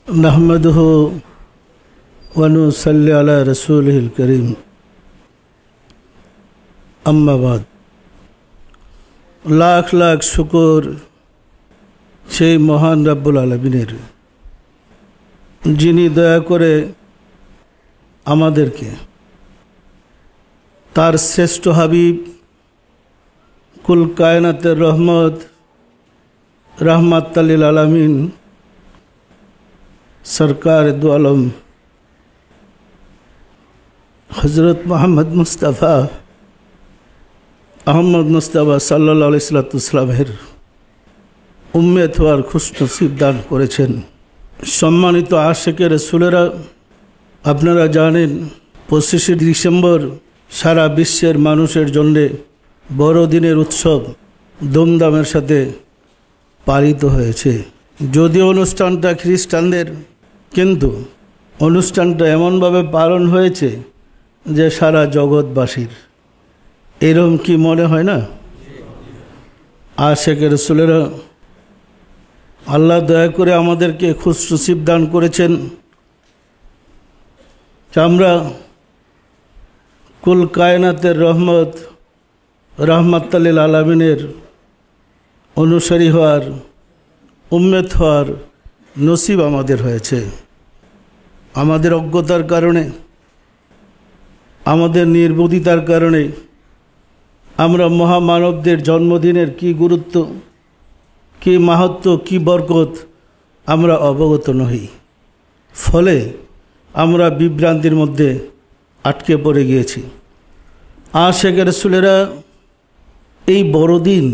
नहमदुहु व नुसल्ली अला रसूलिहिल करीम अम्मा बाद लाख लाख शुक्र সেই মহান রব্বুল আলামিনের যিনি দয়া করে আমাদেরকে তার শ্রেষ্ঠ হাবিব কুল কায়নাতের রহমত रहमत लिल आलमीन सरकार दो आलम हज़रत मोहम्मद मुस्तफ़ा अहमद मुस्तफ़ा सल्लल्लाहु अलैहि वसल्लमेर उम्मत हওয়ার खुशनसीब दान करेছেন। सम्मानित आशिके रसूलेरा आपनारा जानेन 25 डिसेम्बर सारा विश्वेर मानुषेर जन्य बड़ोदिनेर उत्सव धूमधामेर साथे पालित হয়েছে। যদিও অনুষ্ঠানটা খ্রিস্টানদের, কিন্তু অনুষ্ঠানটা এমনভাবে পালন হয়েছে যে সারা জগৎবাসীর। এরকম কি মনে হয় না? আশিকে রাসূলেরা আল্লাহ দয়া করে আমাদেরকে খুশনসিব দান করেছেন। আমরা কুল কায়নাতের রহমত লিল আলামিনের অনুসারী হওয়ার উম্মত হওয়ার নসিব আমাদের হয়েছে। আমাদের অজ্ঞতার কারণে, আমাদের নির্বুদ্ধিতার কারণে আমরা মহামানবদের জন্মদিনের কি গুরুত্ব, কি মাহাত্ম্য, কি বরকত আমরা অবগত নই। ফলে আমরা বিভ্রান্তির মধ্যে আটকে পড়ে গিয়েছি। আশিকে রাসূলেরা এই বড়দিন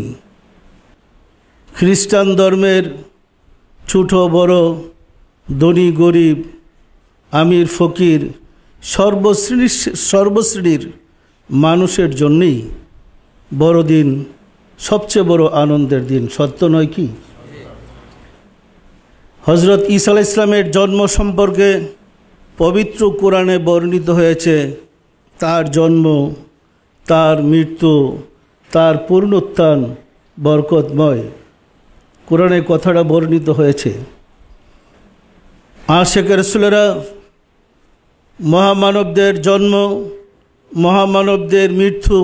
খ্রিস্টান ধর্মের ছোট বড়, ধনী গরিব, আমির ফকির সর্বশ্রেণীর মানুষের জন্যই বড়দিন সবচেয়ে বড় আনন্দের দিন। সত্য নয় কি? হযরত ঈসা আলাইহিস সালামের জন্ম সম্পর্কে পবিত্র কোরআনে বর্ণিত হয়েছে তার জন্ম, তার মৃত্যু, তার পুনরুত্থান বরকতময়। কোরআনে কথাটা বর্ণিত হয়েছে। আশিকে রাসূলেরা মহামানবদের জন্ম, মহামানবদের মৃত্যু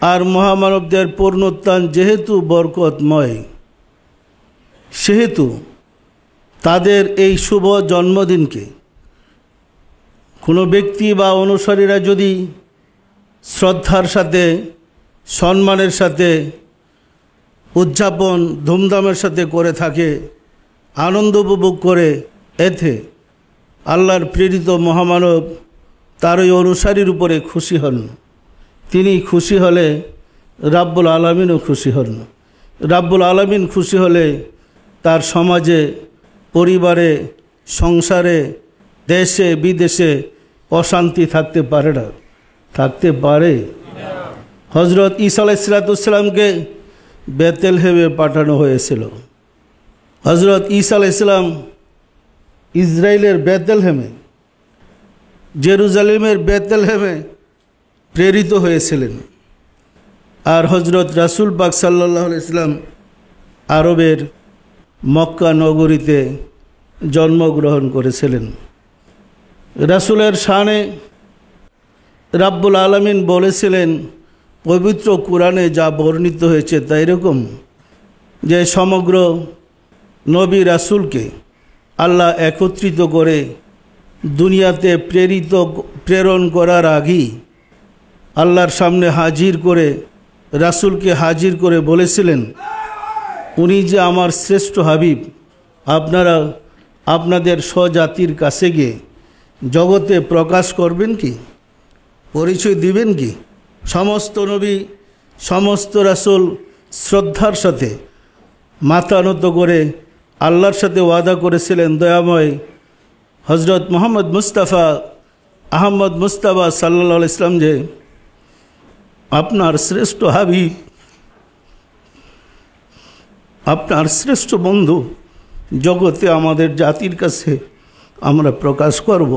আর মহামানবদের পুনরুত্থান যেহেতু বরকতময়, সেহেতু তাদের এই শুভ জন্মদিনকে কোনো ব্যক্তি বা অনুসারীরা যদি শ্রদ্ধার সাথে, সম্মানের সাথে উদযাপন ধুমধামের সাথে করে থাকে, আনন্দ উপভোগ করে, এতে আল্লাহর প্রেরিত মহামানব তার ওই অনুসারীর উপরে খুশি হন। তিনি খুশি হলে রাব্বুল আলামিনও খুশি হন। রাব্বুল আলামিন খুশি হলে তার সমাজে, পরিবারে, সংসারে, দেশে বিদেশে অশান্তি থাকতে পারে না? থাকতে পারে? হযরত ঈসা আলাইহিস সালামকে বেথলেহেমে পাঠানো হয়েছিল। হযরত ঈসা আলাইহিস সালাম ইসরায়েলের বেথলেহেমে, জেরুজালেমের বেথলেহেমে প্রেরিত হয়েছিলেন। আর হযরত রাসূল পাক সাল্লাল্লাহু আলাইহি ওয়াসাল্লাম আরবের মক্কা নগরীতে জন্মগ্রহণ করেছিলেন। রাসূলের শানে রাব্বুল আলামিন বলেছিলেন, পবিত্র কোরআনে যা বর্ণিত হয়েছে তা এরকম যে সমগ্র নবী রাসূলকে আল্লাহ একত্রিত করে দুনিয়াতে প্রেরণ করার আগেই আল্লাহর সামনে হাজির করে, রাসূলকে হাজির করে বলেছিলেন, উনি যে আমার শ্রেষ্ঠ হাবিব, আপনারা আপনাদের স্বজাতির কাছে গিয়ে জগতে প্রকাশ করবেন কি, পরিচয় দিবেন কি? সমস্ত নবী, সমস্ত রাসূল শ্রদ্ধার সাথে মাথা নত করে আল্লাহর সাথে ওয়াদা করেছিলেন, দয়াময় হযরত মোহাম্মদ মুস্তাফা আহমদ মুস্তাফা সাল্লাল্লাহু আলাইহি ওয়াসাল্লাম যে আপনার শ্রেষ্ঠ হাবিব, আপনার শ্রেষ্ঠ বন্ধু, জগতে আমাদের জাতির কাছে আমরা প্রকাশ করব।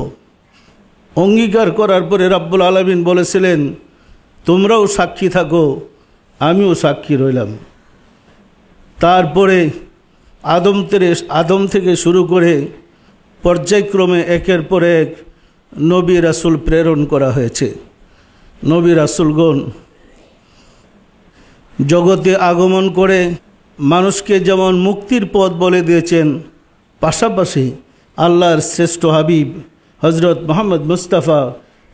অঙ্গীকার করার পরে রাব্বুল আলামিন বলেছিলেন, তোমরাও সাক্ষী থাকো, আমিও সাক্ষী রইলাম। তারপরে আদম থেকে শুরু করে পর্যায়ক্রমে একের পর এক নবী রাসূল প্রেরণ করা হয়েছে। নবী রাসূলগণ জগতে আগমন করে মানুষকে যেমন মুক্তির পথ বলে দিয়েছেন, পাশাপাশি আল্লাহর শ্রেষ্ঠ হাবিব হজরত মুহাম্মদ মুস্তাফা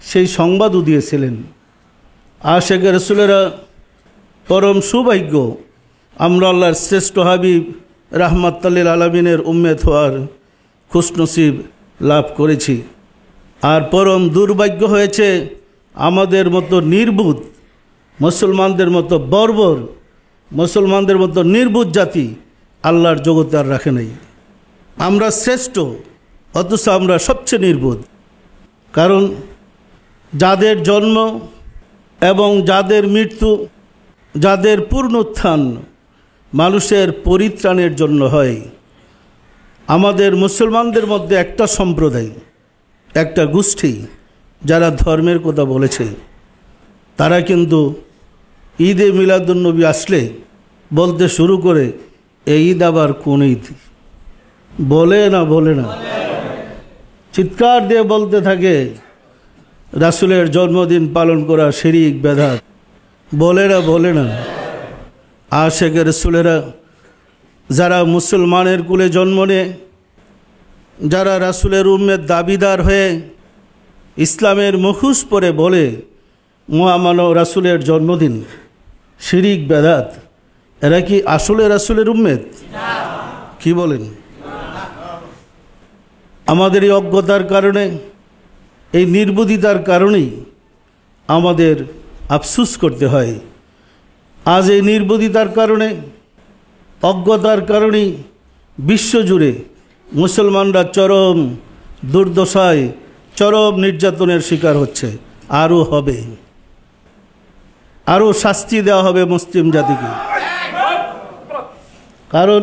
সেই সংবাদও দিয়েছিলেন। আশিকে রাসূলেরা পরম সৌভাগ্য, আমরা আল্লাহর শ্রেষ্ঠ হাবিব রাহমাতুল লিল আলামিনের উম্মত হওয়ার খুশনসিব লাভ করেছি। আর পরম দুর্ভাগ্য হয়েছে আমাদের মতো নির্বুধ, মুসলমানদের মতো বর্বর, মুসলমানদের মতো নির্বুধ জাতি আল্লাহর জগতে আর রাখে নাই। আমরা শ্রেষ্ঠ, অথচ আমরা সবচেয়ে নির্বুধ। কারণ যাদের জন্ম এবং যাদের মৃত্যু, যাদের পুনরুত্থান মানুষের পরিত্রাণের জন্য হয়, আমাদের মুসলমানদের মধ্যে একটা সম্প্রদায়, একটা গোষ্ঠী যারা ধর্মের কথা বলেছে, তারা কিন্তু ঈদে মিলাদুন্নবী আসলে বলতে শুরু করে এই ঈদ আবার কোন ঈদ, বলে না চিৎকার দিয়ে বলতে থাকে রাসূলের জন্মদিন পালন করা শিরক বেদাত, বলে না। আশিকে রাসূলেরা যারা মুসলমানের কুলে জন্ম নেয়, যারা রাসূলের উম্মত দাবিদার হয়ে ইসলামের মুখোশ পরে বলে মহামানব রাসূলের জন্মদিন শিরক বেদাত, এরা কি আসলে রাসূলের উম্মত? কি বলেন? আমাদের এই অজ্ঞতার কারণে, এই নির্বুদ্ধিতার কারণেই আমাদের আফসোস করতে হয়। আজ এই নির্বুদ্ধিতার কারণে, অজ্ঞতার কারণেই বিশ্বজুড়ে মুসলমানরা চরম দুর্দশায়, চরম নির্যাতনের শিকার হচ্ছে। আরও হবে, আরও শাস্তি দেওয়া হবে মুসলিম জাতিকে। কারণ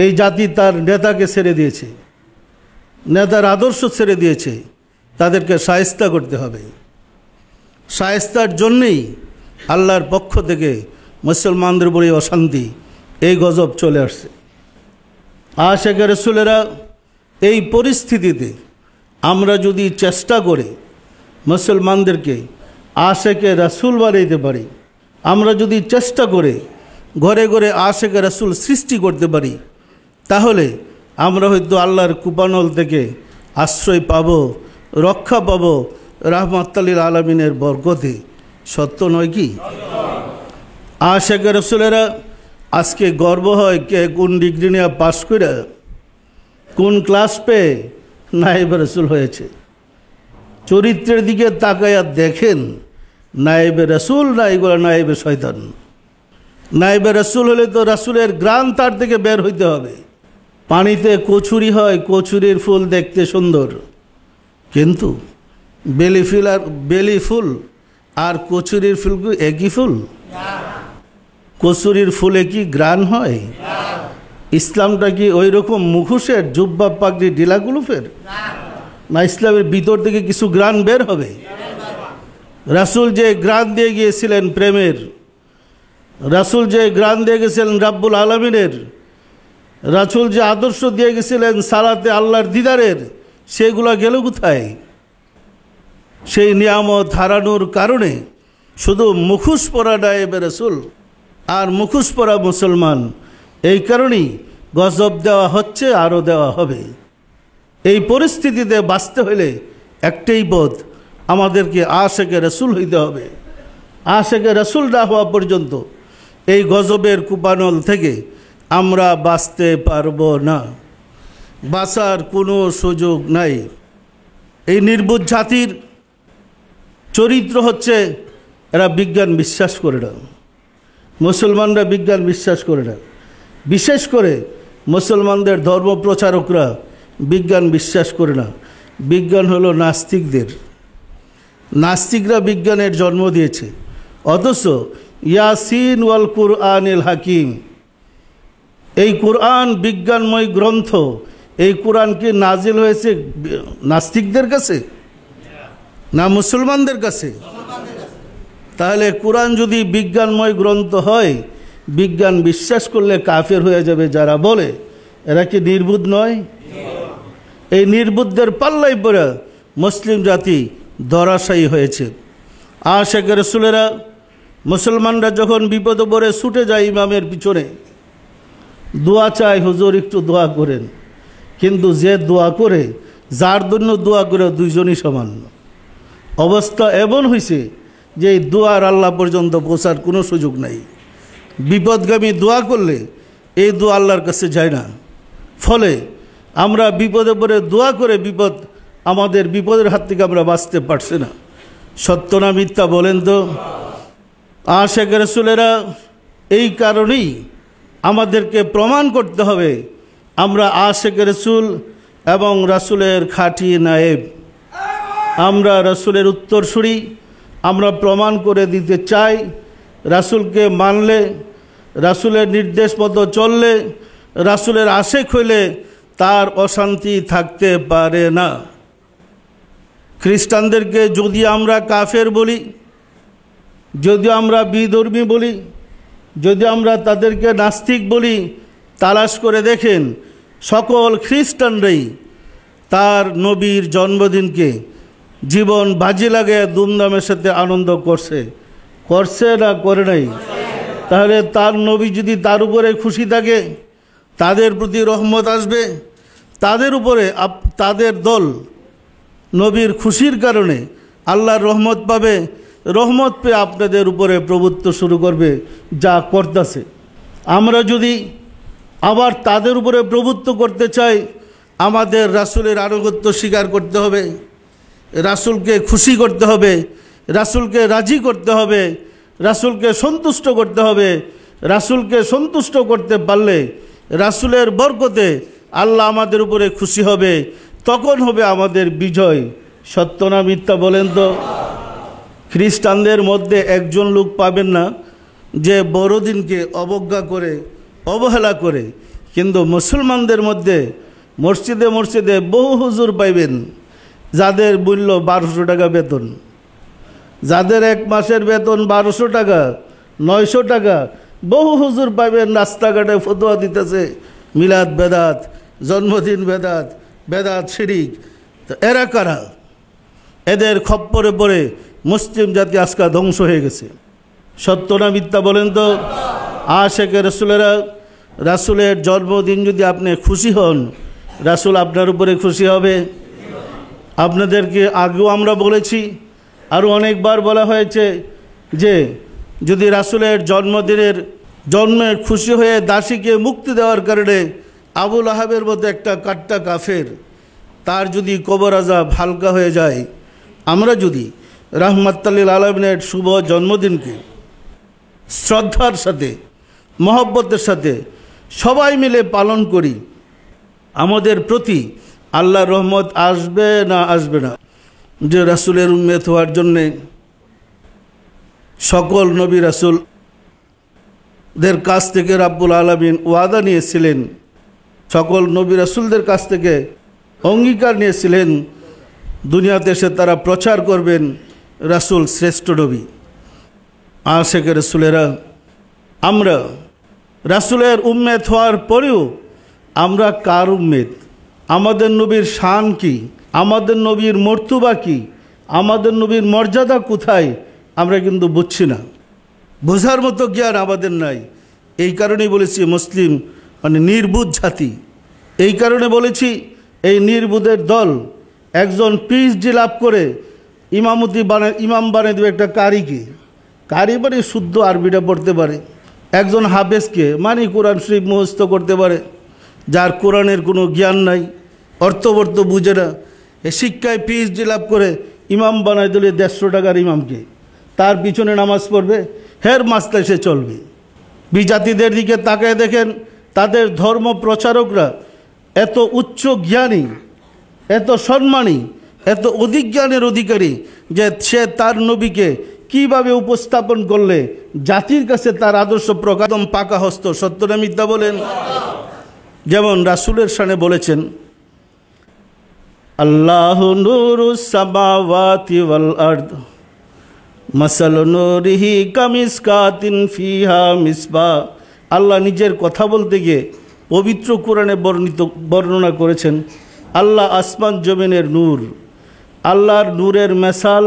এই জাতি তার নেতাকে ছেড়ে দিয়েছে, নেতার আদর্শ ছেড়ে দিয়েছে, তাদেরকে শায়েস্তা করতে হবে। শায়েস্তার জন্যেই আল্লাহর পক্ষ থেকে মুসলমানদের উপরে অশান্তি, এই গজব চলে আসছে। আশিকে রাসূলেরা এই পরিস্থিতিতে আমরা যদি চেষ্টা করে মুসলমানদেরকে আশিকে রাসূল বানাইতে পারি, আমরা যদি চেষ্টা করে ঘরে ঘরে আশিকে রাসূল সৃষ্টি করতে পারি, তাহলে আমরা হয়তো আল্লাহর কুপানল থেকে আশ্রয় পাব, রক্ষা পাব রাহমাতুল লিল আলামিনের বরকতে। সত্য নয় কি? আশিকে রাসূলেরা আজকে গর্ব হয় কে কোন ডিগ্রি নিয়ে পাস করে, কোন ক্লাস পেয়ে নায়েবে রাসূল হয়েছে। চরিত্রের দিকে তাকায়া দেখেন, নায়েবে রাসূল না, এগুলো নায়েবে শয়তান। নায়েবে রাসূল হলে তো রাসূলের গ্রান তার থেকে বের হইতে হবে। পানিতে কচুরি হয়, কচুরির ফুল দেখতে সুন্দর, কিন্তু বেলি ফুল আর কচুরির ফুল কি একই ফুল? কচুরির ফুলে কি গ্রান হয়? ইসলামটা কি ওই রকম মুখোশের, জুব্বা পাগড়ি ডিলাগুলুফের? না, ইসলামের ভিতর থেকে কিছু গ্রান বের হবে। রাসূল যে গ্রান দিয়ে গিয়েছিলেন প্রেমের, রাসূল যে গ্রান দিয়ে গেছিলেন রাব্বুল আলামিনের, রাসূল যে আদর্শ দিয়ে গেছিলেন সালাতে আল্লাহর দিদারের, সেগুলো গেল কোথায়? সেই নিয়ামত হারানোর কারণে শুধু মুখোশ পরা নায়েবে রাসূল আর মুখোশ পরা মুসলমান, এই কারণেই গজব দেওয়া হচ্ছে, আরও দেওয়া হবে। এই পরিস্থিতিতে বাঁচতে হলে একটাই পথ, আমাদেরকে আশিকে রাসূল হইতে হবে। আশিকে রাসূল না হওয়া পর্যন্ত এই গজবের কুপানল থেকে আমরা বাঁচতে পারবো না, বাঁচার কোনো সুযোগ নাই। এই নির্বুধ জাতির চরিত্র হচ্ছে এরা বিজ্ঞান বিশ্বাস করে না। মুসলমানরা বিজ্ঞান বিশ্বাস করে না, বিশেষ করে মুসলমানদের ধর্ম প্রচারকরা বিজ্ঞান বিশ্বাস করে না। বিজ্ঞান হলো নাস্তিকদের, নাস্তিকরা বিজ্ঞানের জন্ম দিয়েছে। অথচ ইয়াসিন ওয়াল কুরআনিল হাকিম, এই কুরআন বিজ্ঞানময় গ্রন্থ, এই কোরআন কি নাজিল হয়েছে নাস্তিকদের কাছে না মুসলমানদের কাছে? তাহলে কোরআন যদি বিজ্ঞানময় গ্রন্থ হয়, বিজ্ঞান বিশ্বাস করলে কাফের হয়ে যাবে যারা বলে, এরা কি নির্বুধ নয়? এই নির্বুদ্ধের পাল্লাই পড়ে মুসলিম জাতি ধরাশায়ী হয়েছে। আশিক রাসূলেরা, মুসলমানরা যখন বিপদে পড়ে ছুটে যায় ইমামের পিছনে, দোয়া চায়, হুজুর একটু দোয়া করেন। কিন্তু যে দোয়া করে, যার জন্য দোয়া করে, দুইজনই সমান। অবস্থা এমন হয়েছে যে এই দোয়ার আল্লাহ পর্যন্ত পৌঁছার কোনো সুযোগ নাই। বিপদগামী দোয়া করলে এই দোয়া আল্লাহর কাছে যায় না। ফলে আমরা বিপদে পড়ে দোয়া করে আমাদের বিপদের হাত থেকে আমরা বাঁচতে পারছি না। সত্য না মিথ্যা বলেন তো? আশিক রাসূলেরা, এই কারণেই আমাদেরকে প্রমাণ করতে হবে আমরা আশিক রাসূল এবং রাসূলের খাঁটি নায়েব, আমরা রাসূলের উত্তরসূরি। আমরা প্রমাণ করে দিতে চাই, রাসূলকে মানলে, রাসূলের নির্দেশ মতো চললে, রাসূলের আশিক হইলে তার অশান্তি থাকতে পারে না। খ্রিস্টানদেরকে যদি আমরা কাফের বলি, যদি আমরা বিধর্মী বলি, যদি আমরা তাদেরকে নাস্তিক বলি, তালাশ করে দেখেন সকল খ্রিস্টানরাই তার নবীর জন্মদিনকে জীবন বাজি লাগে ধুমধামের সাথে আনন্দ করছে না করে নাই? তাহলে তার নবী যদি তার উপরে খুশি থাকে, তাদের প্রতি রহমত আসবে, তাদের উপরে তাদের দল নবীর খুশির কারণে আল্লাহর রহমত পাবে। রহমত পেয়ে আপনাদের উপরে প্রভুত্ব শুরু করবে, যা করতেছে। আমরা যদি আবার তাদের উপরে প্রভুত্ব করতে চাই, আমাদের রাসূলের আনুগত্য স্বীকার করতে হবে, রাসূলকে খুশি করতে হবে, রাসূলকে রাজি করতে হবে, রাসূলকে সন্তুষ্ট করতে হবে। রাসূলকে সন্তুষ্ট করতে পারলে রাসূলের বরকতে আল্লাহ আমাদের উপরে খুশি হবে, তখন হবে আমাদের বিজয়। সত্য না মিথ্যা বলেন তো? খ্রিস্টানদের মধ্যে একজন লোক পাবেন না যে বড়দিনকে অবজ্ঞা করে, অবহেলা করে। কিন্তু মুসলমানদের মধ্যে মসজিদে মসজিদে বহু হুজুর পাইবেন যাদের মূল্য 1200 টাকা বেতন, যাদের এক মাসের বেতন 1200 টাকা, 900 টাকা। বহু হুজুর পাইবেন রাস্তাঘাটে ফতোয়া দিতেছে মিলাদ বেদাত, জন্মদিন বেদাত, বেদাত শিরিক। তো এরা কারা? এদের খপ্পরে পড়ে মুসলিম জাতি আজকে ধ্বংস হয়ে গেছে। সত্য না মিথ্যা বলেন তো? আশিক রাসূলেরা, রাসূলের জন্মদিন যদি আপনি খুশি হন, রাসূল আপনার উপরে খুশি হবে। আপনাদেরকে আগেও আমরা বলেছি, আরও অনেকবার বলা হয়েছে যে যদি রাসূলের জন্মের খুশি হয়ে দাসীকে মুক্তি দেওয়ার কারণে আবু লাহাবের মতো একটা কাট্টা কাফের, তার যদি কবর আযাব হালকা হয়ে যায়, আমরা যদি রাহমাতুল লিল আলামিনের শুভ জন্মদিনকে শ্রদ্ধার সাথে, মহব্বতের সাথে সবাই মিলে পালন করি, আমাদের প্রতি আল্লাহর রহমত আসবে না আসবে না? যে রাসূলের উম্মত হওয়ার জন্যে সকল নবী রাসূলদের কাছ থেকে রাব্বুল আলামিন ওয়াদা নিয়েছিলেন, সকল নবী রাসূলদের কাছ থেকে অঙ্গীকার নিয়েছিলেন, দুনিয়াতে এসে তারা প্রচার করবেন রাসূল শ্রেষ্ঠ নবী। আশিক রাসূলেরা, আমরা রাসূলের উম্মত হওয়ার পরেও আমরা কার উম্মত? আমাদের নবীর শান কি? আমাদের নবীর মর্তবা কি? আমাদের নবীর মর্যাদা কোথায়? আমরা কিন্তু বুঝছি না, বোঝার মতো জ্ঞান আমাদের নাই। এই কারণেই বলেছি মুসলিম মানে নির্বুধ জাতি। এই কারণে বলেছি এই নির্বুধের দল একজন পিএইচডি লাভ করে ইমাম বানিয়ে দেবে একটা কারিকে। কারি মানে শুদ্ধ আরবিটা পড়তে পারে। একজন হাফেজকে মানে কোরআন শরীফ মুখস্থ করতে পারে, যার কোরআনের কোনো জ্ঞান নাই, অর্থবর্ত বুঝে না, এ শিক্ষায় পিএইচডি লাভ করে ইমাম বানায় দিলে 150 টাকার ইমামকে, তার পিছনে নামাজ পড়বে, হের মাস্তায় সে চলবে। বিজাতিদের দিকে তাকায় দেখেন, তাদের ধর্ম প্রচারকরা এত উচ্চ জ্ঞানী, এত সম্মানী, এত অধিক জ্ঞানের অধিকারী যে সে তার নবীকে কিভাবে উপস্থাপন করলে জাতির কাছে তার আদর্শ প্রকাশম পাকা হস্ত। সত্য না মিথ্যা বলেন? যেমন রাসূলের শানে বলেছেন, আল্লাহু নূরুস সামাওয়াতি ওয়াল আরদ মাসালু নূরিহি কামিসকাতিন ফিহা মিসবাহ। আল্লাহ নিজের কথা বলতে গিয়ে পবিত্র কোরআনে বর্ণনা করেছেন আল্লাহ আসমান জমিনের নূর, আল্লাহর নূরের মেসাল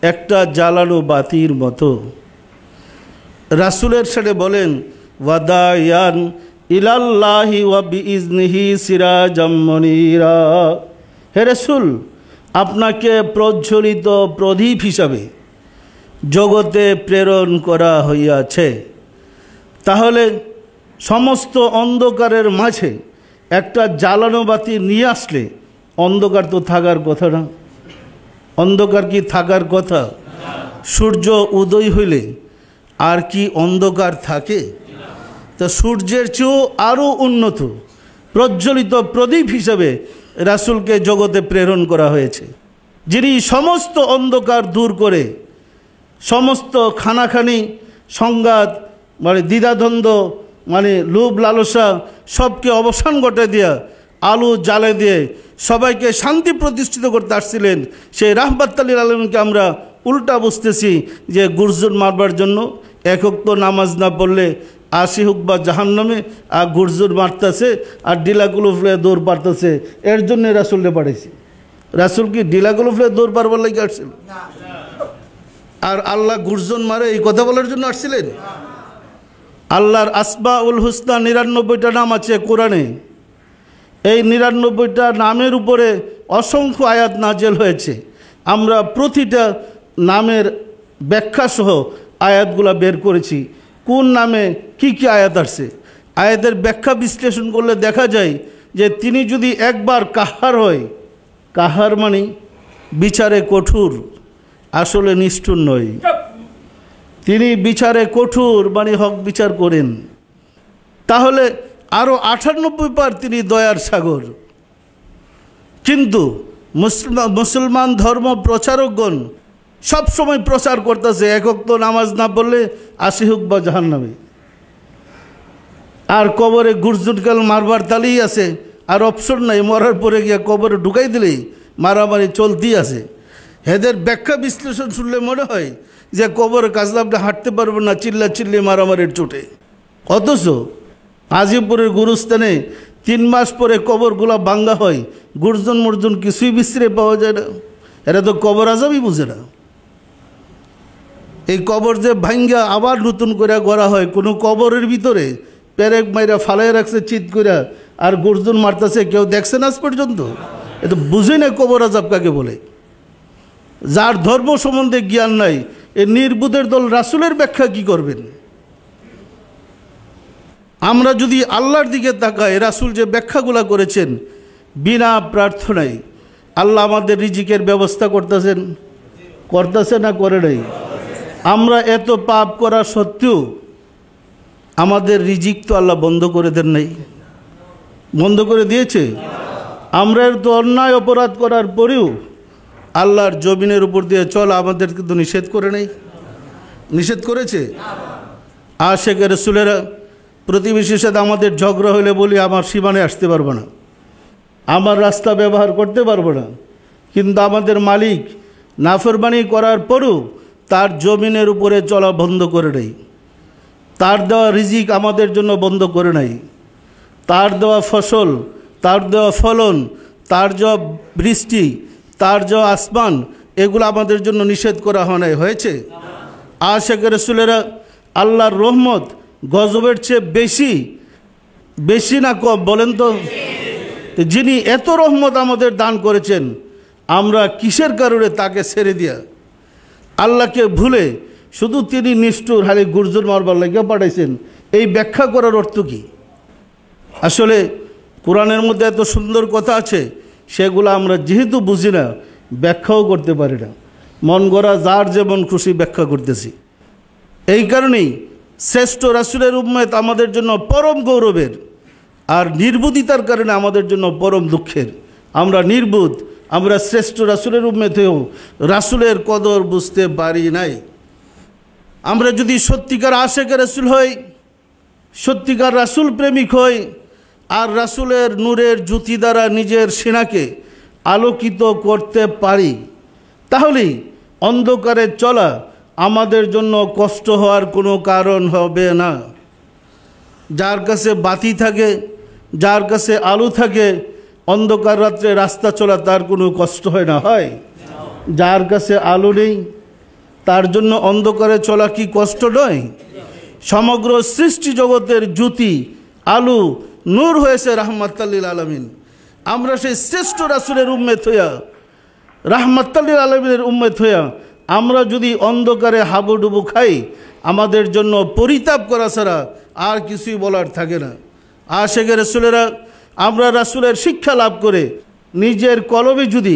একটা জ্বালানো বাতির মতো। রাসূলের সাথে বলেন ওয়াদায়ান ইলাল্লাহি ওয়া বিইজনিহি সিরাজাম মুনীরা, হে রাসূল, আপনাকে প্রজ্বলিত প্রদীপ হিসাবে জগতে প্রেরণ করা হইয়াছে। তাহলে সমস্ত অন্ধকারের মাঝে একটা জ্বালানো বাতি নিয়ে আসলে অন্ধকার তো থাকার কথা না। অন্ধকার কি থাকার কথা? সূর্য উদয় হইলে আর কি অন্ধকার থাকে? তো সূর্যের চেয়েও আরও উন্নত প্রজ্বলিত প্রদীপ হিসাবে রাসূলকে জগতে প্রেরণ করা হয়েছে, যিনি সমস্ত অন্ধকার দূর করে সমস্ত খানাখানি সংঘাত দ্বিধাদ্বন্দ্ব লোভ লালসা সবকে অবসান ঘটে দিয়া আলো জ্বালে দিয়ে সবাইকে শান্তি প্রতিষ্ঠিত করতে আসছিলেন। সেই রাহমাতুল লিল আলামিনকে আমরা উল্টা বুঝতেছি যে গুরজুর মারবার জন্য এক ওয়াক্ত নামাজ না পড়লে 80 হোক বা জাহান্নামে, আর গুরজুর মারতেছে আর ডিলাগুলো ফেলে দৌড় পারতেছে, এর জন্য রাসূলকে পাঠাইছি। রাসূল কি ডিলাগুলো ফেলে দৌড় পারবার লাগে আসছিল? আর আল্লাহ গুরজন মারে এই কথা বলার জন্য আসছিলেন? আল্লাহর আসমাউল হুসনা 99টা নাম আছে কোরআনে। এই 99টা নামের উপরে অসংখ্য আয়াত নাজেল হয়েছে। আমরা প্রতিটা নামের ব্যাখ্যা সহ আয়াতগুলো বের করেছি, কোন নামে কি কি আয়াত আসছে। আয়াতের ব্যাখ্যা বিশ্লেষণ করলে দেখা যায় যে তিনি যদি একবার কাহার হয়, কাহার মানে বিচারে কঠোর, আসলে নিষ্ঠুর নয়। তিনি বিচারে কঠোর হক বিচার করেন। তাহলে আরও 98 বার তিনি দয়ার সাগর। কিন্তু মুসলমান ধর্ম প্রচারকগণ সবসময় প্রচার করতেছে এক ওয়াক্ত নামাজ না পড়লে 80 হোক বা জাহান্নামে, আর কবরে গুরজুটকাল মারবার তালেই আছে, আর অপশন নাই, মরার পরে গিয়া কবরে ঢুকাই দিলেই মারামারি চলতেই আছে। এদের ব্যাখ্যা বিশ্লেষণ শুনলে মনে হয় যে কবরের কাছে আপনি হাঁটতে পারবেন না, চিল্লা চিল্লি মারামারির চোটে। অথচ আজিমপুরের গুরুস্থানে 3 মাস পরে কবরগুলা ভাঙ্গা হয়, গুরজন মর্জন কিছুই বিশ্রে পাওয়া যায় না। এরা তো কবর আজাবই বুঝে না। এই কবর যে ভাঙ্গা আবার নতুন করে গড়া হয়, কোনো কবরের ভিতরে পেরেক মাইরা ফালাই রাখছে চিত করে, আর গুরজন মারতেছে, কেউ দেখছে না আজ পর্যন্ত? এ তো বুঝে না কবর আজাব কাকে বলে। যার ধর্ম সম্বন্ধে জ্ঞান নাই, এ নির্বুধের দল রাসূলের ব্যাখ্যা কি করবেন? আমরা যদি আল্লাহর দিকে তাকাই, রাসূল যে ব্যাখ্যাগুলা করেছেন, বিনা প্রার্থনায় আল্লাহ আমাদের রিজিকের ব্যবস্থা করতেছে না করে নাই? আমরা এত পাপ করা সত্ত্বেও আমাদের রিজিক তো আল্লাহ বন্ধ করে দেন নাই, বন্ধ করে দিয়েছে। আমরা তো অন্যায় অপরাধ করার পরেও আল্লাহর জমিনের উপর দিয়ে চলা আমাদের কিন্তু নিষেধ করে নাই, নিষেধ করেছে। আশিক রাসূলেরা প্রতিবেশীর সাথে আমাদের ঝগড়া হলে বলি আমার সীমানায় আসতে পারবো না, আমার রাস্তা ব্যবহার করতে পারবো না, কিন্তু আমাদের মালিক নাফরমানি করার পরও তার জমিনের উপরে চলা বন্ধ করে নাই, তার দেওয়া রিজিক আমাদের জন্য বন্ধ করে নাই, তার দেওয়া ফসল, তার দেওয়া ফলন, তার দেওয়া বৃষ্টি, তার দেওয়া আসমান, এগুলো আমাদের জন্য নিষেধ করা হয়েছে। আশিক রাসূলেরা আল্লাহর রহমত গজবের চেয়ে বেশি না কম বলেন তো? যিনি এত রহমত আমাদের দান করেছেন, আমরা কিসের কারণে তাকে ছেড়ে দিয়া আল্লাহকে ভুলে শুধু তিনি নিষ্ঠুর হালে গুরজুর মারবার লাগিয়া পাঠাইছেন, এই ব্যাখ্যা করার অর্থ কি? আসলে কোরআনের মধ্যে এত সুন্দর কথা আছে, সেগুলো আমরা যেহেতু বুঝি না, ব্যাখ্যাও করতে পারি না, মন গড়া যার যেমন খুশি ব্যাখ্যা করতেছি। এই কারণেই শ্রেষ্ঠ রাসূলের উম্মত আমাদের জন্য পরম গৌরবের, আর নির্বুদ্ধিতার কারণে আমাদের জন্য পরম দুঃখের। আমরা নির্বুধ, আমরা শ্রেষ্ঠ রাসূলের উম্মত হয়েও রাসূলের কদর বুঝতে পারি নাই। আমরা যদি সত্যিকার আশিক রাসূল হই, সত্যিকার রাসূল প্রেমিক হই, আর রাসূলের নূরের জ্যোতি দ্বারা নিজের সিনাকে আলোকিত করতে পারি, তাহলেই অন্ধকারে চলা আমাদের জন্য কষ্ট হওয়ার কোনো কারণ হবে না। যার কাছে বাতি থাকে, যার কাছে আলো থাকে, অন্ধকার রাত্রে রাস্তা চলা তার কোনো কষ্ট হয় না? হয়। যার কাছে আলো নেই তার জন্য অন্ধকারে চলা কি কষ্ট নয়? সমগ্র সৃষ্টি জগতের জ্যোতি, আলো, নূর হয়েছে রাহমাতাল লিল আলামিন। আমরা সেই শ্রেষ্ঠ রাসূলের উম্মত হইয়া, রাহমাতাল লিল আলামিনের উম্মত হইয়া আমরা যদি অন্ধকারে হাবুডুবু খাই, আমাদের জন্য পরিতাপ করা ছাড়া আর কিছুই বলার থাকে না। আশিকে রাসূলেরা আমরা রাসূলের শিক্ষা লাভ করে নিজের কলবে যদি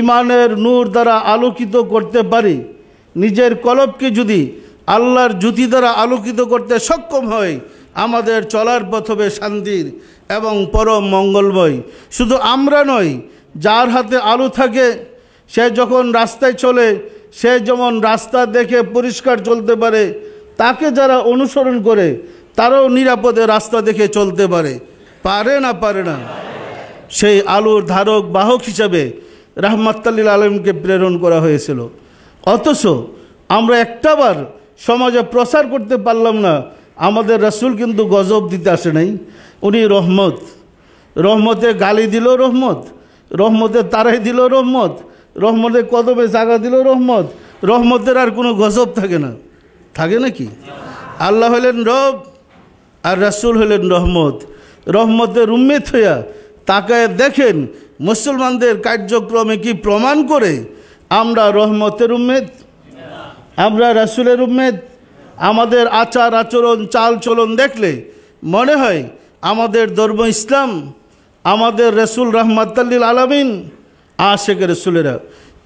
ইমানের নূর দ্বারা আলোকিত করতে পারি, নিজের কলবকে যদি আল্লাহর জ্যোতি দ্বারা আলোকিত করতে সক্ষম হয়, আমাদের চলার পথ হবে শান্তির এবং পরম মঙ্গলময়। শুধু আমরা নয়, যার হাতে আলো থাকে সে যখন রাস্তায় চলে, সে যেমন রাস্তা দেখে পরিষ্কার চলতে পারে, তাকে যারা অনুসরণ করে তারাও নিরাপদে রাস্তা দেখে চলতে পারে। পারে না? পারে না? সেই আলোর ধারক বাহক হিসাবে রাহমাতাল লিল আলামিনকে প্রেরণ করা হয়েছিল। অথচ আমরা একটাবার সমাজে প্রচার করতে পারলাম না। আমাদের রাসূল কিন্তু গজব দিতে আসে নাই, উনি রহমত। রহমতে গালি দিল রহমত, রহমতে তারাই দিল রহমত, রহমতে কদমে জাগা দিল রহমত। রহমতের আর কোনো গজব থাকে না? থাকে নাকি? আল্লাহ হলেন রব আর রাসূল হলেন রহমত। রহমতের উম্মত হইয়া তাকায় দেখেন মুসলমানদের কার্যক্রমে কি প্রমাণ করে আমরা রহমতের উম্মত, আমরা রাসূলের উম্মত। আমাদের আচার আচরণ, চাল চলন দেখলে মনে হয় আমাদের ধর্ম ইসলাম, আমাদের রাসূল রাহমাতাল লিল আলামিন, আশিকে রাসূলেরা।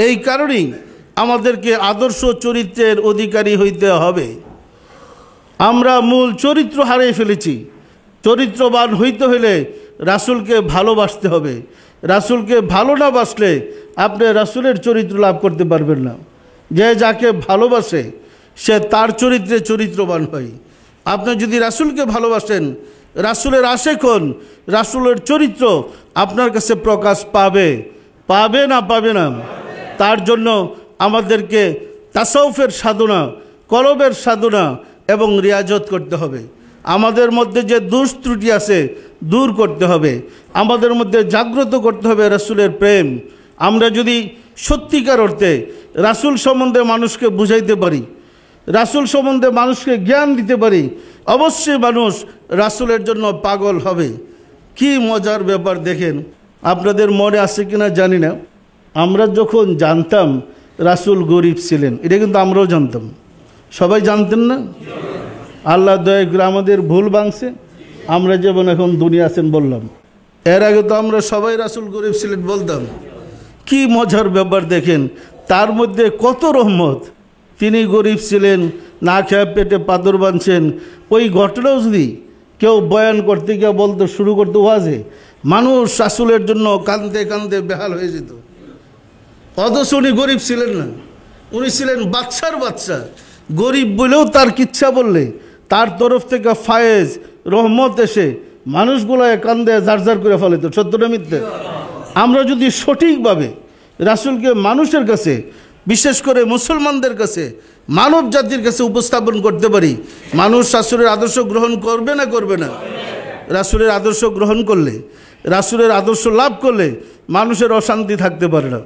এই কারণেই আমাদেরকে আদর্শ চরিত্রের অধিকারী হইতে হবে। আমরা মূল চরিত্র হারিয়ে ফেলেছি। চরিত্রবান হইতে হলে রাসূলকে ভালোবাসতে হবে। রাসূলকে ভালো না বাসলে আপনি রাসূলের চরিত্র লাভ করতে পারবেন না। যে যাকে ভালোবাসে সে তার চরিত্রে চরিত্রবান হয়। আপনি যদি রাসূলকে ভালোবাসেন, রাসূলের আশিক হন, রাসূলের চরিত্র আপনার কাছে প্রকাশ পাবে। পাবে না? পাবে না? তার জন্য আমাদেরকে তাসাউফের সাধনা, কলবের সাধনা এবং রিয়াজত করতে হবে। আমাদের মধ্যে যে দোষ ত্রুটি আছে দূর করতে হবে। আমাদের মধ্যে জাগ্রত করতে হবে রাসূলের প্রেম। আমরা যদি সত্যিকার অর্থে রাসূল সম্বন্ধে মানুষকে বুঝাইতে পারি, রাসূল সম্বন্ধে মানুষকে জ্ঞান দিতে পারি, অবশ্যই মানুষ রাসূলের জন্য পাগল হবে। কি মজার ব্যাপার দেখেন, আপনাদের মনে আছে কিনা জানি না, আমরা যখন জানতাম রাসূল গরিব ছিলেন, এটা কিন্তু আমরাও জানতাম। সবাই জানতেন না? আল্লাহ দয়া করে আমাদের ভুল ভাঙছে, আমরা যেমন এখন দুনিয়া আছেন বললাম। এর আগে তো আমরা সবাই রাসূল গরিব ছিলেন বলতাম। কি মজার ব্যাপার দেখেন, তার মধ্যে কত রহমত। তিনি গরিব ছিলেন, না খেয়ে পেটে পাথর বাঁধছেন। ওই ঘটনাও যদি কেউ বয়ান করতে গিয়ে বলতে শুরু করতে ওয়াজে, মানুষ রাসূলের জন্য কাঁদতে কাঁদতে বেহাল হয়ে যেত। অথচ উনি গরিব ছিলেন না, উনি ছিলেন বাদশার বাদশা। গরিব বলেও তার কিচ্ছা বললে তার তরফ থেকে ফায়েজ, রহমত এসে মানুষগুলোয় কান্দে জারজার করে ফেলে। তো সত্য না মিথ্যে? আমরা যদি সঠিকভাবে রাসূলকে মানুষের কাছে, বিশেষ করে মুসলমানদের কাছে, মানব জাতির কাছে উপস্থাপন করতে পারি, মানুষ রাসূলের আদর্শ গ্রহণ করবে না? করবে না? রাসূলের আদর্শ গ্রহণ করলে, রাসূলের আদর্শ লাভ করলে মানুষের অশান্তি থাকতে পারে না।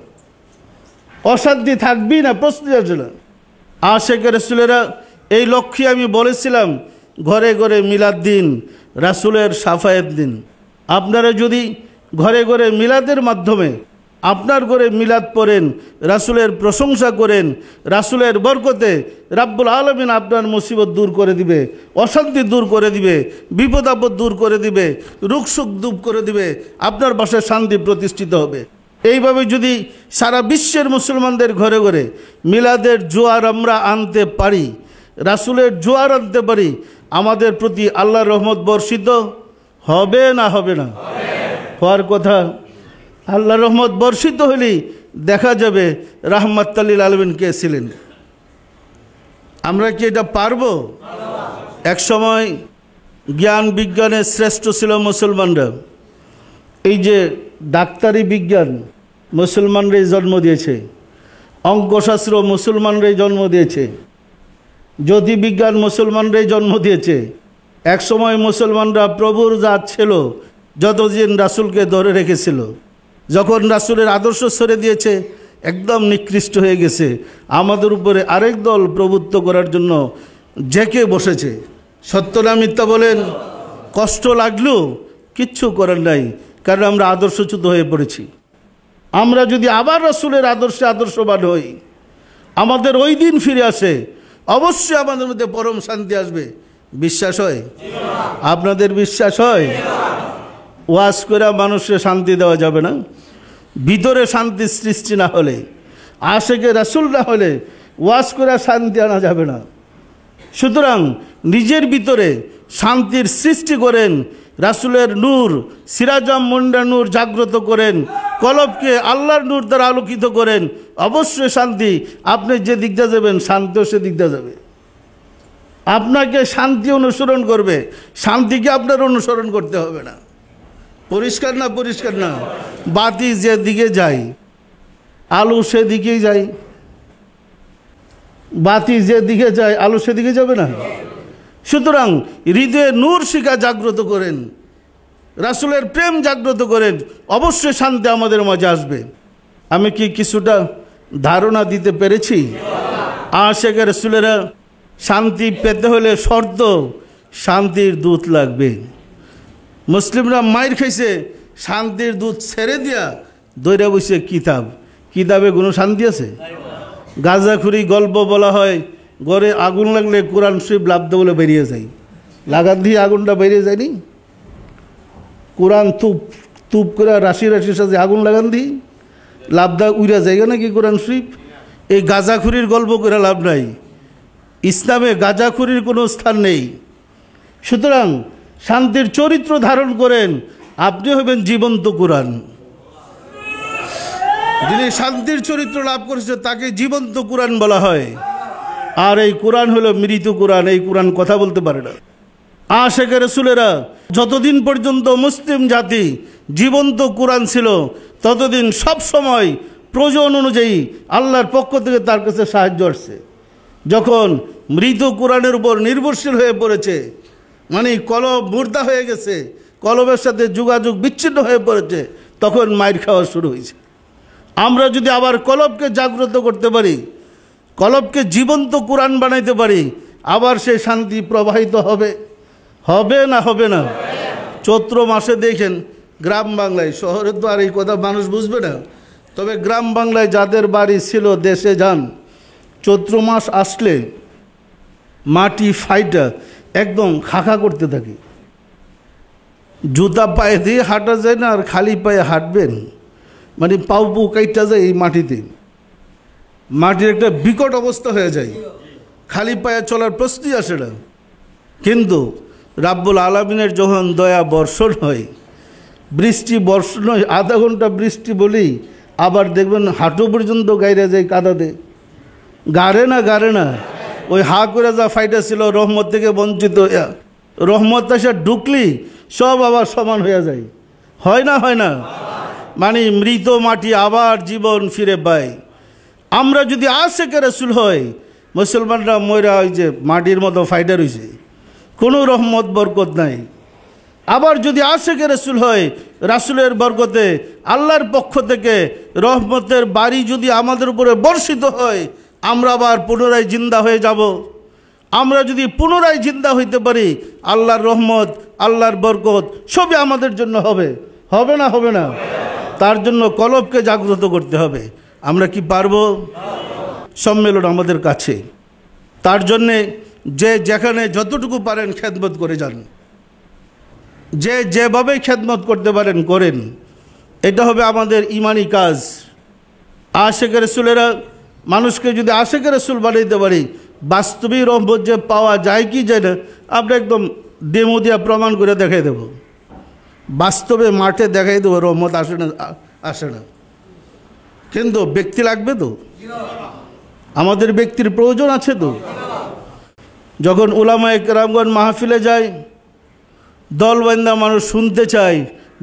অশান্তি থাকবেই না, প্রশ্নই আসে না। আশিকে রাসূলেরা এই লক্ষ্যে আমি বলেছিলাম ঘরে ঘরে মিলাদ দিন, রাসূলের শাফায়েত দিন। আপনারা যদি ঘরে ঘরে মিলাদের মাধ্যমে আপনার ঘরে মিলাদ পড়েন, রাসূলের প্রশংসা করেন, রাসূলের বরকতে রাব্বুল আলামিন আপনার মুসিবত দূর করে দিবে, অশান্তি দূর করে দিবে, বিপদ আপদ দূর করে দিবে, রোগ সুখ দূর করে দিবে, আপনার বাসায় শান্তি প্রতিষ্ঠিত হবে। এইভাবে যদি সারা বিশ্বের মুসলমানদের ঘরে ঘরে মিলাদের জোয়ার আমরা আনতে পারি, রাসূলের জোয়ার আনতে পারি, আমাদের প্রতি আল্লাহর রহমত বর্ষিত হবে না? হবে না? হওয়ার কথা। আল্লাহর রহমত বর্ষিত হলেই দেখা যাবে রাহমাতাল লিল আলামিন কে ছিলেন। আমরা কি এটা পারবো? এক সময় জ্ঞান বিজ্ঞানে শ্রেষ্ঠ ছিল মুসলমানরা। এই যে ডাক্তারি বিজ্ঞান মুসলমানরাই জন্ম দিয়েছে, অঙ্কশাস্ত্র মুসলমানরাই জন্ম দিয়েছে, জ্যোতির্বিজ্ঞান মুসলমানরাই জন্ম দিয়েছে। এক সময় মুসলমানরা প্রভুর জাত ছিল, যতদিন রাসূলকে ধরে রেখেছিল, যখন রাসূলের আদর্শ ছেড়ে দিয়েছে একদম নিকৃষ্ট হয়ে গেছে, আমাদের উপরে আরেক দল প্রভুত্ব করার জন্য জেকে বসেছে। সত্য না মিথ্যা বলেন? কষ্ট লাগলেও কিচ্ছু করার নাই, কারণ আমরা আদর্শচ্যুত হয়ে পড়েছি। আমরা যদি আবার রাসূলের আদর্শে আদর্শবান হই, আমাদের ওই দিন ফিরে আসে, অবশ্যই আমাদের মধ্যে পরম শান্তি আসবে। বিশ্বাস হয়? আপনাদের বিশ্বাস হয়? ওয়াজ করে মানুষকে শান্তি দেওয়া যাবে না। ভিতরে শান্তির সৃষ্টি না হলে, আশেকে রাসূল না হলে ওয়াজ করে শান্তি আনা যাবে না। সুতরাং নিজের ভিতরে শান্তির সৃষ্টি করেন, রাসূলের নূর, সিরাজাম মুন্ডা নূর জাগ্রত করেন, কলবকে আল্লাহর নূর দ্বারা আলোকিত করেন, অবশ্যই শান্তি। আপনি যে দিকটা যাবেন শান্তিও সে দিকটা যাবে। আপনাকে শান্তি অনুসরণ করবে, শান্তিকে আপনার অনুসরণ করতে হবে না। পরিষ্কার না? পরিষ্কার না? বাতি যে দিকে যায় আলো সেদিকেই যায়, বাতি যে দিকে যায় আলো সেদিকে যাবে না? সুতরাং হৃদয়ে নূর শিখা জাগ্রত করেন, রাসূলের প্রেম জাগ্রত করেন, অবশ্যই শান্তি আমাদের মাঝে আসবে। আমি কি কিছুটা ধারণা দিতে পেরেছি? আশিক রাসূলেরা শান্তি পেতে হলে শর্ত, শান্তির দূত লাগবে। মুসলিমরা মাইর খাইছে, শান্তির দূত ছেড়ে দিয়া দৈরা বসে কিতাব। কিতাবে কোনো শান্তি আছে? গাঁজাখুরি গল্প বলা হয়, ঘরে আগুন লাগলে কোরআন শরীফ লাভদা বলে বেরিয়ে যায়। লাগান দিয়ে আগুনটা বেরিয়ে যায়নি? কোরআন তুপ তুপ করে রাশি রাশির সাথে আগুন লাগান দিই, লাভদা উড়া যায় নাকি কোরআন শরীফ? এই গাঁজাখুরির গল্প করে লাভ নাই। ইসলামে গাঁজাখুরির কোনো স্থান নেই। সুতরাং শান্তির চরিত্র ধারণ করেন, আপনি হবেন জীবন্ত কোরআন। যিনি শান্তির চরিত্র লাভ করেছে তাকে জীবন্ত কোরআন বলা হয়। আর এই কোরআন হলো মৃত কোরআন, এই কোরআন কথা বলতে পারে না। আশিক রাসূলেরা যতদিন পর্যন্ত মুসলিম জাতি জীবন্ত কোরআন ছিল, ততদিন সব সময় প্রয়োজন অনুযায়ী আল্লাহর পক্ষ থেকে তার কাছে সাহায্য আসছে। যখন মৃত কোরআনের উপর নির্ভরশীল হয়ে পড়েছে, মানে কলব মুর্দা হয়ে গেছে, কলবের সাথে যোগাযোগ বিচ্ছিন্ন হয়ে পড়েছে, তখন মাইর খাওয়া শুরু হয়েছে। আমরা যদি আবার কলবকে জাগ্রত করতে পারি, কলবকে জীবন্ত কোরআন বানাইতে পারি, আবার সেই শান্তি প্রবাহিত হবে। হবে না? হবে না? চৈত্র মাসে দেখেন গ্রাম বাংলায়, শহরে তো আর এই কথা মানুষ বুঝবে না, তবে গ্রাম বাংলায় যাদের বাড়ি ছিল দেশে যান, চৈত্র মাস আসলে মাটি ফাইটা একদম খাখা করতে থাকে। জুতা পায়ে দিয়ে হাঁটা যায় না, আর খালি পায়ে হাঁটবেন মানে পাউ পু কাইটা যায় এই মাটিতে। মাটির একটা বিকট অবস্থা হয়ে যায়, খালি পায়ে চলার প্রশ্নই আসে না। কিন্তু রাব্বুল আলামিনের যখন দয়া বর্ষণ হয়, বৃষ্টি বর্ষণ হয়, আধা ঘন্টা বৃষ্টি বলেই আবার দেখবেন হাঁটু পর্যন্ত গাইরা যায় কাদাতে। গাড়ে না? গাড়ে না? ওই হা করে যা ফাইটা ছিল রহমত থেকে বঞ্চিত হইয়া, রহমত এসে ঢুকলি সব আবার সমান হয়ে যায়। হয় না? হয় না? মানে মৃত মাটি আবার জীবন ফিরে পায়। আমরা যদি আশিক রাসূল হই, মুসলমানরা ময়রা ওই যে মাটির মতো ফাইটার হয়েছে, কোনো রহমত বরকত নাই। আবার যদি আশিক রাসূল হয়, রাসূলের বরকতে আল্লাহর পক্ষ থেকে রহমতের বাড়ি যদি আমাদের উপরে বর্ষিত হয়, আমরা আবার পুনরায় জিন্দা হয়ে যাব। আমরা যদি পুনরায় জিন্দা হইতে পারি, আল্লাহর রহমত, আল্লাহর বরকত সবই আমাদের জন্য হবে। হবে না? হবে না? তার জন্য কলবকে জাগ্রত করতে হবে। আমরা কি পারবো? সম্মেলন আমাদের কাছে। তার জন্যে যে যেখানে যতটুকু পারেন খেদমত করে যান, যে যেভাবে খেদমত করতে পারেন করেন। এটা হবে আমাদের ইমানি কাজ। আশিক রাসূলেরা মানুষকে যদি আশিক রাসূল বানাইতে পারি, বাস্তবিক রহমত যে পাওয়া যায় কি যায় না, আমরা একদম ডেমো দিয়া প্রমাণ করে দেখাই দেব। বাস্তবে মাঠে দেখাই দেবো রহমত আসে না, আসে না। কিন্তু ব্যক্তি লাগবে তো, আমাদের ব্যক্তির প্রয়োজন আছে তো। যখন উলামায়ে কেরামগণ মাহফিলে যায়, দলবান্ধা মানুষ শুনতে চায়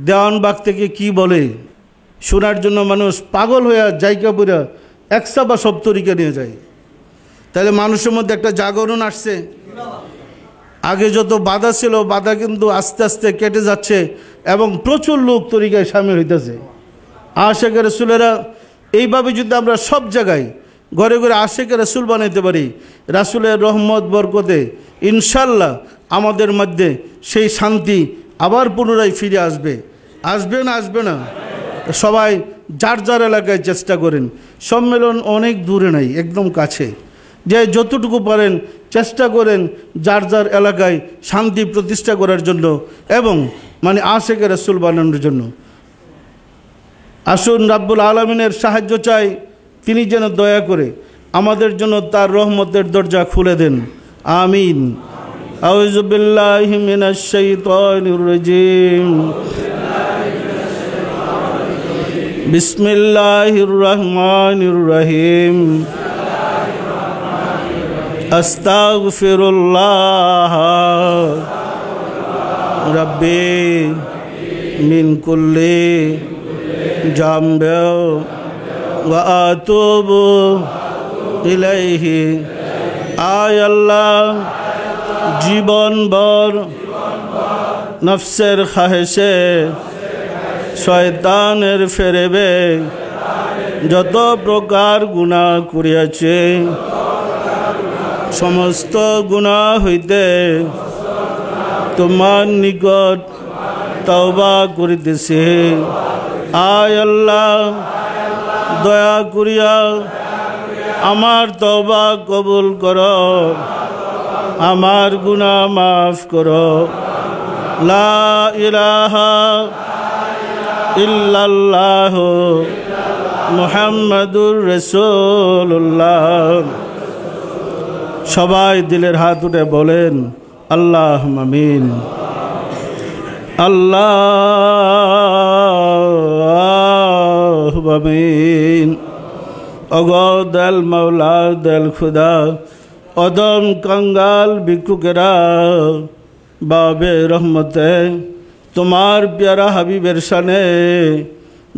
দেওয়ানবাগ থেকে কি বলে, শোনার জন্য মানুষ পাগল হয়ে জায়গা পুরা একসা বা সপ্তরীকে নিয়ে যায়। তাহলে মানুষের মধ্যে একটা জাগরণ আসছে। আগে যত বাধা ছিল, বাধা কিন্তু আস্তে আস্তে কেটে যাচ্ছে। এবং প্রচুর লোক তরিকায় সামিল হইতেছে। আশেক রাসূলেরা এইভাবে যদি আমরা সব জায়গায় ঘরে ঘরে আশেক রাসূল বানাইতে পারি, রাসূলের রহমত বরকতে ইনশাল্লাহ আমাদের মধ্যে সেই শান্তি আবার পুনরায় ফিরে আসবে। আসবে না আসবে না? সবাই যার যার এলাকায় চেষ্টা করেন। সম্মেলন অনেক দূরে নাই, একদম কাছে। যে যতটুকু পারেন চেষ্টা করেন যার যার এলাকায় শান্তি প্রতিষ্ঠা করার জন্য এবং মানে আশেক রাসূল বানানোর জন্য। আসুন রাব্বুল আলামিনের সাহায্য চাই, তিনি যেন দয়া করে আমাদের জন্য তার রহমতের দরজা খুলে দেন। আমিন। আউযু বিল্লাহি মিনাশ শাইতানির রাজিম। বিসমিল্লাহির রহমানির রহিম। আস্তাগফিরুল্লাহ রাব্বি মিন কুল্লি জামবে ওয়া আতুবু ইলাইহি। আয় আল্লাহ, জীবনভর নফসের খাহেশে শয়তানের ফেরেবে যত প্রকার গুনাহ করিয়াছে, সমস্ত গুনাহ হইতে তোমার নিকট তওবা করিতেছি। আয় আল্লাহ, দয়া করিয়া আমার তওবা কবুল করো, আমার গুনাহ মাফ করো। লা ইলাহা ইল্লাল্লাহ মুহাম্মাদুর রাসূলুল্লাহ। সবাই দিলের হাত উঠে বলেন আল্লাহুম্মা আমিন। আল্লাহুম্মা আমিন। ওগো দয়াল মাওলা, দয়াল খুদা, অদম কঙ্গাল ভিক্ষুকেরা বাবে রহমতে তোমার প্যারা হাবিবের শানে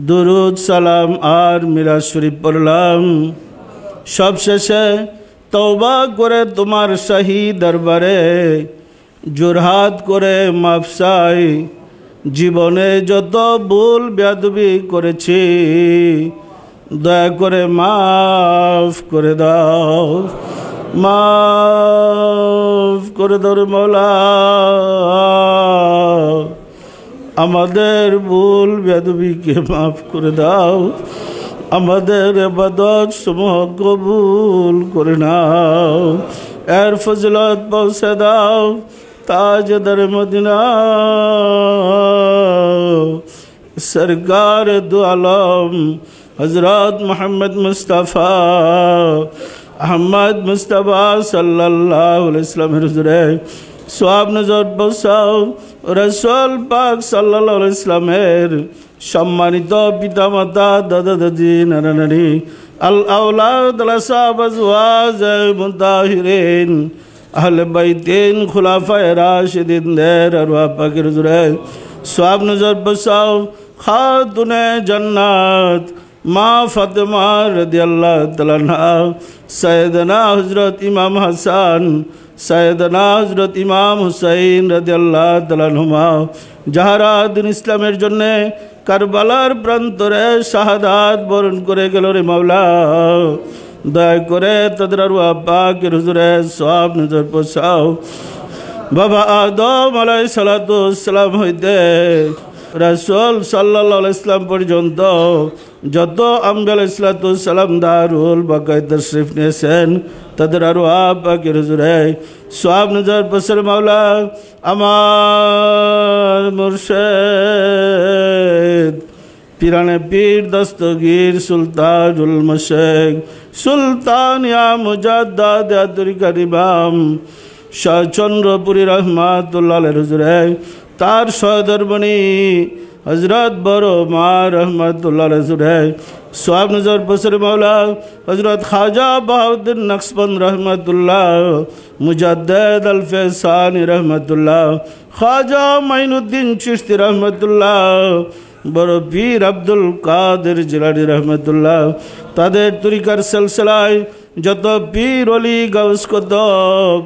দুরুদ সালাম আর মিলাদ শরীফ পড়লাম। সবশেষে তওবা করে তোমার শাহী দরবারে জোরহাত করে মাফ চাই। জীবনে যত ভুল বেয়াদবি করেছি দয়া করে মাফ করে দাও, মাফ করে দাও রে মওলা। আমাদের ভুল বেয়াদবিকে মাফ করে দাও, আমাদের ইবাদত সমূহ কবুল করে নাও। এর ফজিলত পৌঁছে দাও তাজদার মদিনা সরকার দু আলম হযরত মুহাম্মদ মুস্তাফা আহমদ মুস্তাফা সাল্লাল্লাহু আলাইহি ওয়াসাল্লামের হুজুরে সওয়াব নজর বসাও। রাসূল পাক সাল্লাল্লাহু আলাইহি ওয়াসাল্লামের সম্মানিত পিতামাতা, দাদা দাদি, নানা নানি, আল আওলাদ, আল আসহাব, আজওয়াজ মুতাহিরিন, আহলে বাইতিন, খুলাফায়ে রাশিদিনদের আরওয়াহ পাকের হুজুরে সওয়াব নজর বসাও। খাতুনে জান্নাত মা ফাতেমা রাদিয়াল্লাহু তাআলা আনহা, সাইয়েদনা হযরত ইমাম হাসান, সাইয়েদনা হযরত ইমাম হুসাইন রাদিয়াল্লাহু তাআলা আনহুমা, যাহারা দিন ইসলামের জন্য কারবালার প্রান্তরে শাহাদাত বরণ করে গেল রে মাওলা, দয়া করে তাদের আরওয়াহ পাকের হুজুরে সওয়াব নজর পৌঁছাও। বাবা আদম আলাইহিস সালাতু ওয়াস সালাম হইতে রাসূল সাল্লাল্লাহু আলাইহি ওয়াসাল্লাম পর্যন্ত যত আম্বিয়া আলাইহিস সালাতু ওয়াস সালাম দারুল বাকায় তাশরীফ নিয়েছেন তাদের আরওয়াহ পাকের হুজুরে সওয়াব নজর পৌঁছাও মাওলা। আমার মুর্শিদ পিরানে পীর দস্তগীর সুলতানুল মশাইখ সুলতান ইয়া মুজাদ্দাদ তরিকার ইমাম শাহ চন্দ্রপুরী রহমাতুল্লাহ আলাইহি হুজুরে তার সহধর্মিণী হযরত বড় মা রহমাতুল্লাহ আলাইহি হুজুরে সওয়াব নজর পৌঁছাও মাওলা। হযরত খাজা বাহাউদ্দিন নকশবন্দ রহমাতুল্লাহ, মুজাদ্দিদ আল ফেসানি রহমাতুল্লাহ, খাজা মাইনুদ্দিন চিশতি রহমাতুল্লাহ, বড় পীর আব্দুল কাদের জিলানী রহমাতুল্লাহ, তাদের তরিকার সিলসিলায় যত পীর ওলি গাউস কুতুব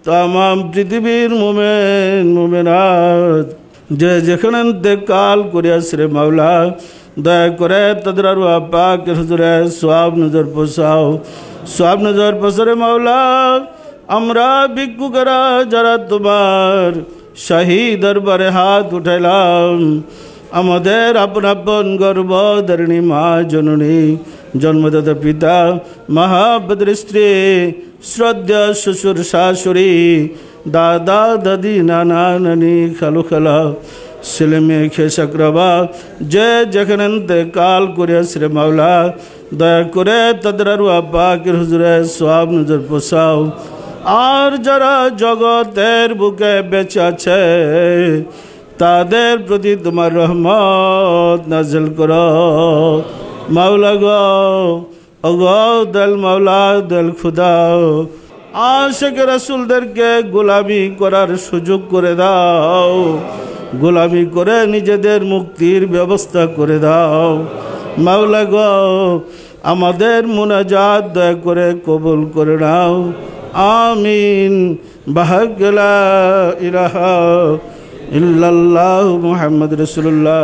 তামাম পৃথিবীর মুমিন মুমিনাত যে যেখানে ইন্তেকাল করিয়াছে রে মাওলা দয়া করে তাদের আরওয়াহ পাকের হুজুরে সওয়াব নজর পৌঁছাও, সওয়াব নজর পৌঁছারে মাওলা। আমরা ভিক্ষুকেরা যারা তোমার শাহী দরবারে হাত উঠাইলাম, আমাদের আপন আপন গর্ভধারিণী মা জননী, জন্মদাতা পিতা, মহাভদ্র স্ত্রী, শ্রদ্ধা শ্বশুর শাশুড়ি, দাদা দাদি, নানা নানি, খালু খালা, ছেলে মেয়ে খেসাকরাবা যে যেখানে ইন্তেকাল করিয়াছে রে মাওলা দয়া করে তাদের আরওয়াহ পাকের হুজুরে সওয়াব নজর পৌঁছাও। আর যারা জগতের বুকে বেঁচে আছে তাদের প্রতি তোমার রহমত নাজিল করো মাওলা গো। ওগো দয়াল মাওলা, দয়াল খুদা, আশিক রাসূলদেরকে গোলামি করার সুযোগ করে দাও, গোলামি করে নিজেদের মুক্তির ব্যবস্থা করে দাও মাওলা গো। আমাদের মুনাজাত দয়া করে কবুল করে নাও, আমিন। বাহাক লা ইলাহা ইল্লাল্লাহু মুহাম্মাদুর রাসূলুল্লাহ।